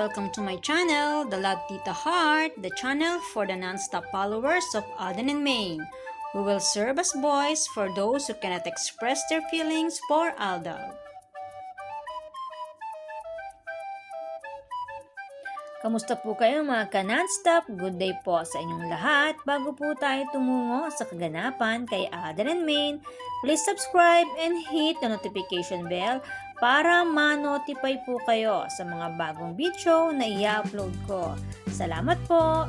welcome to my channel, The Love Tita Heart, the channel for the non-stop followers of Alden and Maine, who will serve as voice for those who cannot express their feelings for Aldab. Kamusta po kayo mga ka-non-stop? Good day po sa inyong lahat. Bago po tayo tumungo sa kaganapan kay Alden and Maine, please subscribe and hit the notification bell para ma-notify po kayo sa mga bagong video na i-upload ko. Salamat po!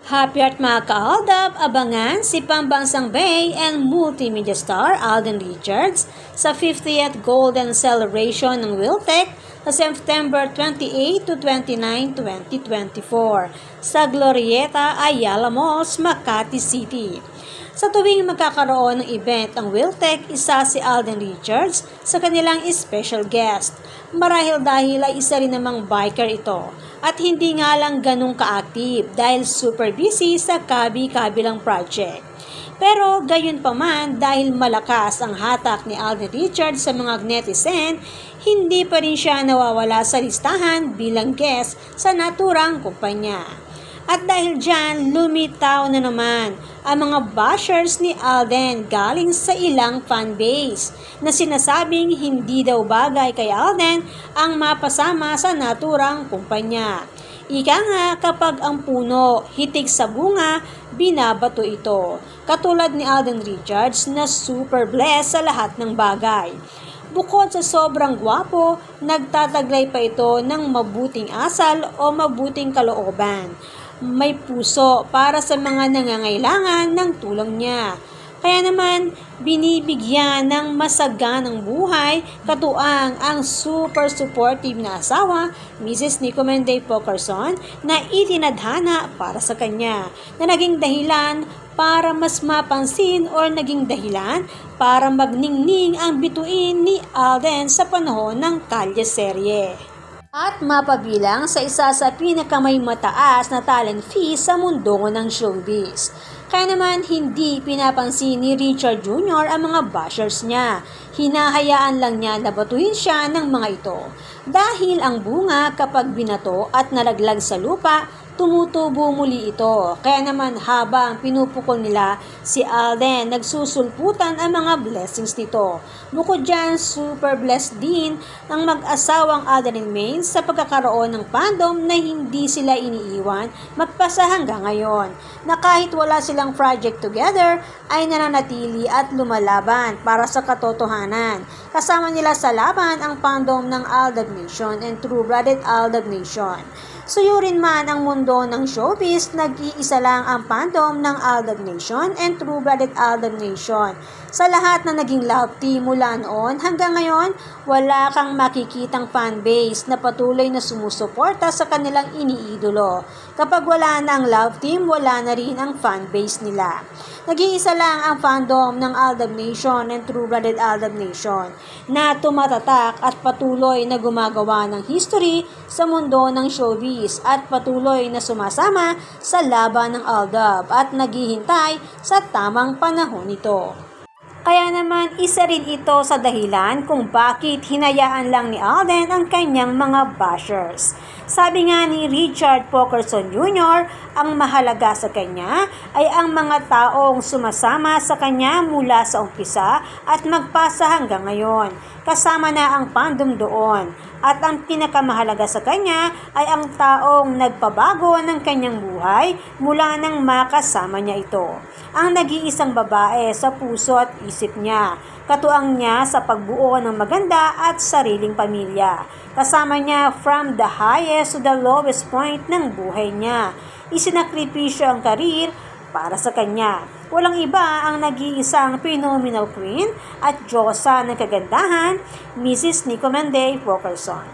Happy Art mga ka-Aldab! Abangan si Pambansang Bay and multimedia star Alden Richards sa 50th Golden Celebration ng Wiltec sa September 28 to 29, 2024 sa Glorieta, Ayala Malls, Makati City. Sa tuwing magkakaroon ng event ang Wiltec, isa si Alden Richards sa kanilang special guest. Marahil dahil ay isa rin namang biker ito at hindi nga lang ganun ka-active dahil super busy sa kabi-kabilang project. Pero gayon pa man dahil malakas ang hatak ni Alden Richards sa mga netizen, hindi pa rin siya nawawala sa listahan bilang guest sa naturang kumpanya. At dahil dyan, lumitaw na naman ang mga bashers ni Alden galing sa ilang fanbase na sinasabing hindi daw bagay kay Alden ang mapasama sa naturang kumpanya. Ika nga kapag ang puno hitig sa bunga, binabato ito. Katulad ni Alden Richards na super blessed sa lahat ng bagay. Bukod sa sobrang gwapo, nagtataglay pa ito ng mabuting asal o mabuting kalooban. May puso para sa mga nangangailangan ng tulong niya. Kaya naman, binibigyan ng masaganang buhay katuang ang super supportive na asawa, Mrs. Nico Menday Pokerson, na itinadhana para sa kanya, na naging dahilan para mas mapansin o naging dahilan para magningning ang bituin ni Alden sa panahon ng Kalye serye. At mapabilang sa isa sa pinakamay mataas na talent fee sa mundo ng showbiz. Kaya naman hindi pinapansin ni Richard Jr. ang mga bashers niya. Hinahayaan lang niya na batuhin siya ng mga ito. Dahil ang bunga kapag binato at nalaglag sa lupa, tumutubo muli ito. Kaya naman habang pinupukol nila si Alden, nagsusulputan ang mga blessings nito. Bukod dyan, super blessed din ang mag-asawang Alden and Maine sa pagkakaroon ng fandom na hindi sila iniiwan magpasa hanggang ngayon. Na kahit wala silang project together, ay nananatili at lumalaban para sa katotohanan. Kasama nila sa laban ang fandom ng Aldab Nation and True-Blooded Aldab Nation. Suyurin man ang mundo ng showbiz, nag-iisa lang ang fandom ng Aldab Nation and True-Blooded Aldab Nation. Sa lahat na naging love team mula noon hanggang ngayon, wala kang makikitang fanbase na patuloy na sumusuporta sa kanilang iniidolo. Kapag wala na ang love team, wala na rin ang fanbase nila. Nag-iisa lang ang fandom ng Aldab Nation and True-Blooded Aldab Nation na tumatatak at patuloy na gumagawa ng history sa mundo ng showbiz at patuloy na sumasama sa laban ng Aldab at naghihintay sa tamang panahon nito. Kaya naman isa rin ito sa dahilan kung bakit hinayaan lang ni Alden ang kanyang mga bashers. Sabi nga ni Richard Pokerson Jr., ang mahalaga sa kanya ay ang mga taong sumasama sa kanya mula sa umpisa at magpasa hanggang ngayon. Kasama na ang fandom doon. At ang pinakamahalaga sa kanya ay ang taong nagpabago ng kanyang buhay mula nang makasama niya ito. Ang nag-iisang babae sa puso at isip niya. Katuang niya sa pagbuo ng maganda at sariling pamilya. Kasama niya from the highest to the lowest point ng buhay niya. Isinakripisyo ang karir para sa kanya. Walang iba ang nag-iisang phenomenal queen at Diyosa ng kagandahan, Mrs. Nico Menday Pokerson.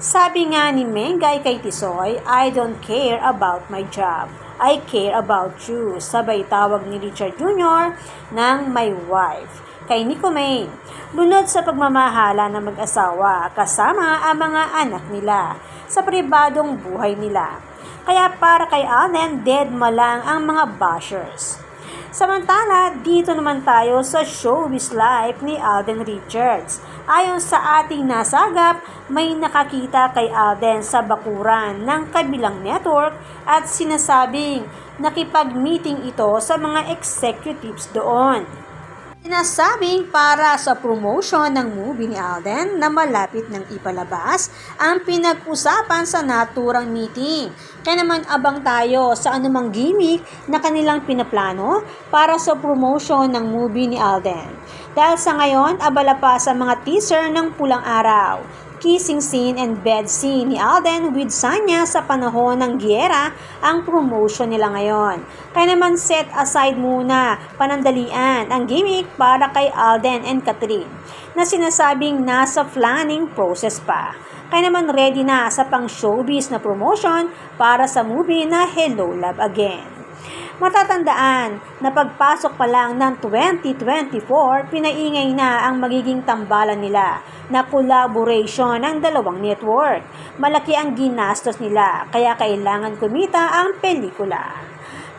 Sabi nga ni Mengay kay Tisoy, I don't care about my job. I care about you. Sabay tawag ni Richard Jr. ng my wife kay Nico Maine. Lunod sa pagmamahala ng mag-asawa kasama ang mga anak nila sa pribadong buhay nila. Kaya para kay Alden, dead ma lang ang mga bashers. Samantala, dito naman tayo sa showbiz life ni Alden Richards. Ayon sa ating nasagap, may nakakita kay Alden sa bakuran ng kabilang network at sinasabing nakipag-meeting ito sa mga executives doon. Sinasabing para sa promotion ng movie ni Alden na malapit ng ipalabas ang pinag-usapan sa naturang meeting. Kaya naman abang tayo sa anumang gimmick na kanilang pinaplano para sa promotion ng movie ni Alden. Dahil sa ngayon, abala pa sa mga teaser ng Pulang Araw, kissing scene and bed scene ni Alden with Sanya sa panahon ng giyera ang promotion nila ngayon. Kaya naman set aside muna panandalian ang gimmick para kay Alden and Catherine na sinasabing nasa planning process pa. Kaya naman ready na sa pang showbiz na promotion para sa movie na Hello Love Again. Matatandaan na pagpasok pa lang ng 2024, pinaingay na ang magiging tambalan nila na collaboration ng dalawang network. Malaki ang ginastos nila, kaya kailangan kumita ang pelikula.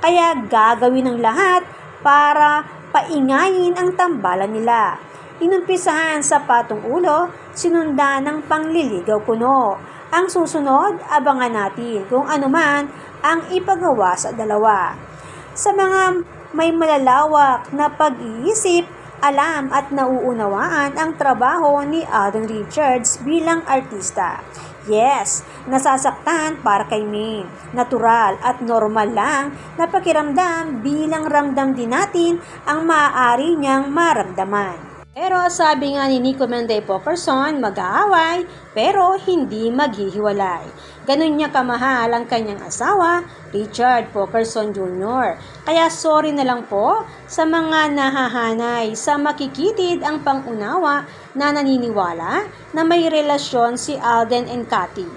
Kaya gagawin ng lahat para paingayin ang tambalan nila. Inumpisahan sa patong ulo, sinundan ng pangliligaw kuno. Ang susunod, abangan natin kung ano man ang ipagawa sa dalawa. Sa mga may malalawak na pag-iisip, alam at nauunawaan ang trabaho ni Alden Richards bilang artista. Yes, nasasaktan para kay Maine. Natural at normal lang na pakiramdam bilang ramdam din natin ang maaari niyang maramdaman. Pero sabi nga ni Nico Menday Pokerson, mag-aaway pero hindi maghihiwalay. Ganun niya kamahal ang kanyang asawa, Richard Pokerson Jr. Kaya sorry na lang po sa mga nahahanay sa makikitid ang pangunawa na naniniwala na may relasyon si Alden and Cathy.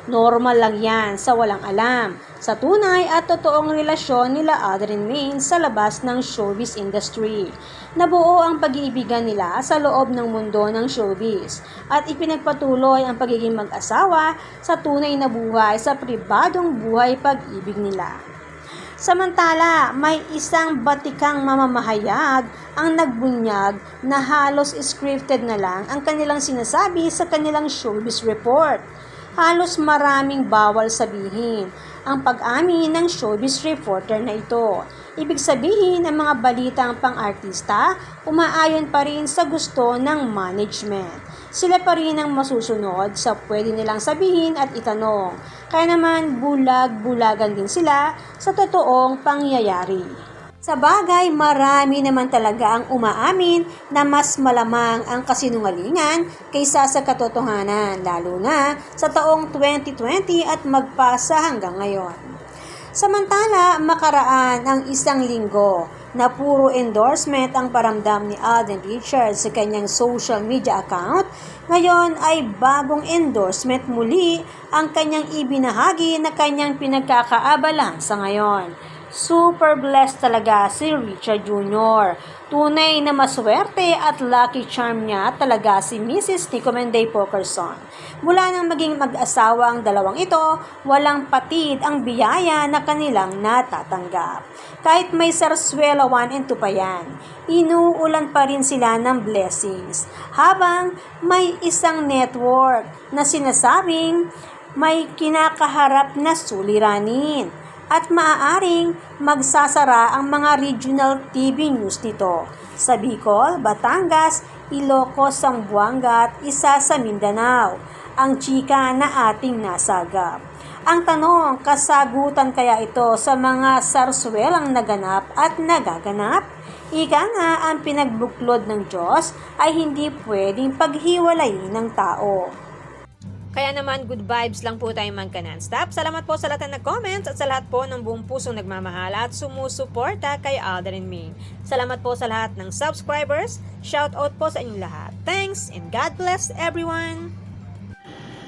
Normal lang yan sa walang alam sa tunay at totoong relasyon nila Alden and Maine sa labas ng showbiz industry. Nabuo ang pag-iibigan nila sa loob ng mundo ng showbiz at ipinagpatuloy ang pagiging mag-asawa sa tunay na buhay sa pribadong buhay pag-ibig nila. Samantala, may isang batikang mamamahayag ang nagbunyag na halos scripted na lang ang kanilang sinasabi sa kanilang showbiz report. Halos maraming bawal sabihin ang pag-amin ng showbiz reporter na ito. Ibig sabihin, ang mga balitang pang-artista umaayon pa rin sa gusto ng management. Sila pa rin ang masusunod sa pwede nilang sabihin at itanong. Kaya naman bulag-bulagan din sila sa totoong pangyayari. Sa bagay, marami naman talaga ang umaamin na mas malamang ang kasinungalingan kaysa sa katotohanan, lalo na sa taong 2020 at magpasa hanggang ngayon. Samantala, makaraan ang isang linggo na puro endorsement ang paramdam ni Alden Richards sa kanyang social media account, ngayon ay bagong endorsement muli ang kanyang ibinahagi na kanyang pinagkakaabalahan sa ngayon. Super blessed talaga si Richard Jr. Tunay na maswerte at lucky charm niya talaga si Mrs. Nico Menday Pokerson. Mula nang maging mag-asawa ang dalawang ito, walang patid ang biyaya na kanilang natatanggap. Kahit may sarswela 1 and 2 pa yan, inuulan pa rin sila ng blessings. Habang may isang network na sinasabing may kinakaharap na suliranin. At maaaring magsasara ang mga regional TV news nito sa Bicol, Batangas, Ilocos, Zamboanga at isa sa Mindanao, ang chika na ating nasagap. Ang tanong, kasagutan kaya ito sa mga sarswelang naganap at nagaganap? Ika nga ang pinagbuklod ng Diyos ay hindi pwedeng paghiwalayin ng tao. Kaya naman, good vibes lang po tayo magka-non-stop. Salamat po sa lahat ng nag-comments at sa lahat po ng buong pusong nagmamahal at sumusuporta kay Alden and Maine. Salamat po sa lahat ng subscribers. Shout out po sa inyong lahat. Thanks and God bless everyone!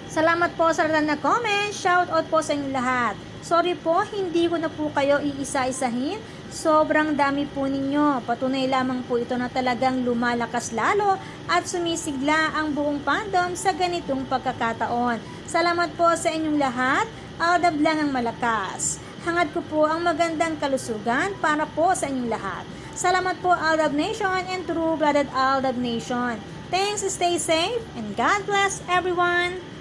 Salamat po sa lahat ng nag-comment. Shout out po sa inyong lahat. Sorry po, hindi ko na po kayo iisa-isahin. Sobrang dami po ninyo. Patunay lamang po ito na talagang lumalakas lalo at sumisigla ang buong fandom sa ganitong pagkakataon. Salamat po sa inyong lahat. Aldab lang ang malakas. hangad ko po ang magandang kalusugan para po sa inyong lahat. Salamat po Aldab Nation and true-blooded Aldab Nation. Thanks, stay safe, and God bless everyone!